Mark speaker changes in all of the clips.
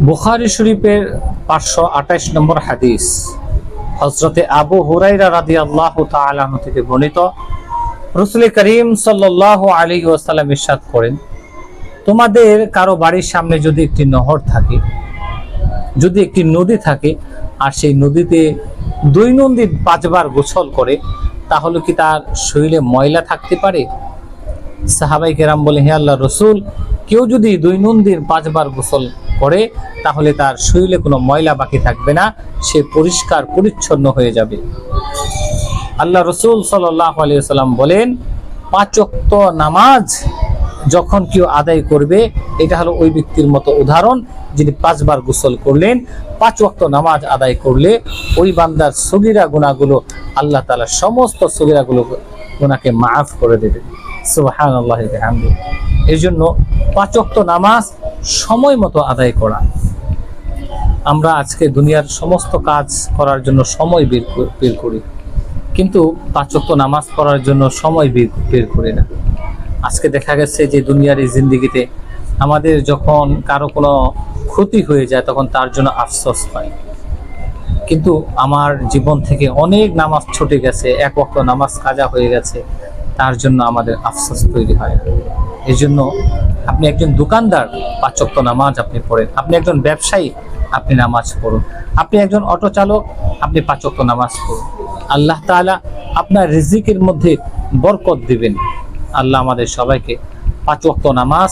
Speaker 1: বুখারী শরীফের 528 নম্বর হাদিস হযরতে আবু হুরায়রা রাদিয়াল্লাহু তাআলা আনহু থেকে বর্ণিত। রাসূল করিম সাল্লাল্লাহু আলাইহি ওয়াসাল্লাম ইরশাদ করেন, তোমাদের কারো বাড়ির সামনে যদি একটি নহর থাকে, যদি একটি নদী থাকে, আর সেই নদীতে দৈনন্দিন 5 বার গোসল করে, তাহলে কি তার শরীরে ময়লা থাকতে পারে? সাহাবায়ে কেরাম বলে, হে আল্লাহর রাসূল, কেউ যদি দৈনন্দিন 5 বার গোসল করে তাহলে তার শরীরে কোনো ময়লা বাকি থাকবে না, সে পরিষ্কার পরিচ্ছন্ন হয়ে যাবে। আল্লাহ রাসূল সাল্লাল্লাহু আলাইহি ওয়াসাল্লাম বলেন, 5 ওয়াক্ত নামাজ যখন কেউ আদায় করবে, এটা হলো ওই ব্যক্তির মতো উদাহরণ যিনি 5 বার গোসল করলেন। 5 ওয়াক্ত নামাজ আদায় করলে ওই বান্দার সগীরা গুনাহগুলো আল্লাহ তাআলা সমস্ত সগীরা গুনাহকে মাফ করে দেবেন। সুবহানাল্লাহি ওয়া বিহামদিহি। এর জন্য 5 ওয়াক্ত নামাজ সময় মতো আদায় করা। আমরা আজকে দুনিয়ার সমস্ত কাজ করার জন্য সময় বের করি, কিন্তু 5 ওয়াক্ত নামাজ পড়ার জন্য সময় বের করি না। আজকে দেখা গেছে যে দুনিয়ার এই জিন্দেগিতে আমাদের যখন কারো কোনো ক্ষতি হয়ে যায় তখন তার জন্য আফসোস পাই, কিন্তু আমার জীবন থেকে অনেক নামাজ ছুটে গেছে, 1 ওয়াক্ত নামাজ কাজা হয়ে গেছে, তার জন্য আমাদের আফসোস তৈরি হয়। এই জন্য আপনি একজন দোকানদার, 5 ওয়াক্ত নামাজ আপনি পড়েন। আপনি একজন ব্যবসায়ী, আপনি নামাজ পড়ুন। আপনি একজন অটো চালক, আপনি 5 ওয়াক্ত নামাজ পড়ুন। আল্লাহ তাআলা আপনার রিজিকের মধ্যে বরকত দিবেন। আল্লাহ আমাদের সবাইকে 5 ওয়াক্ত নামাজ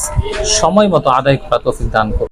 Speaker 1: সময় মতো আদায় করা তৌফিক দান করুন।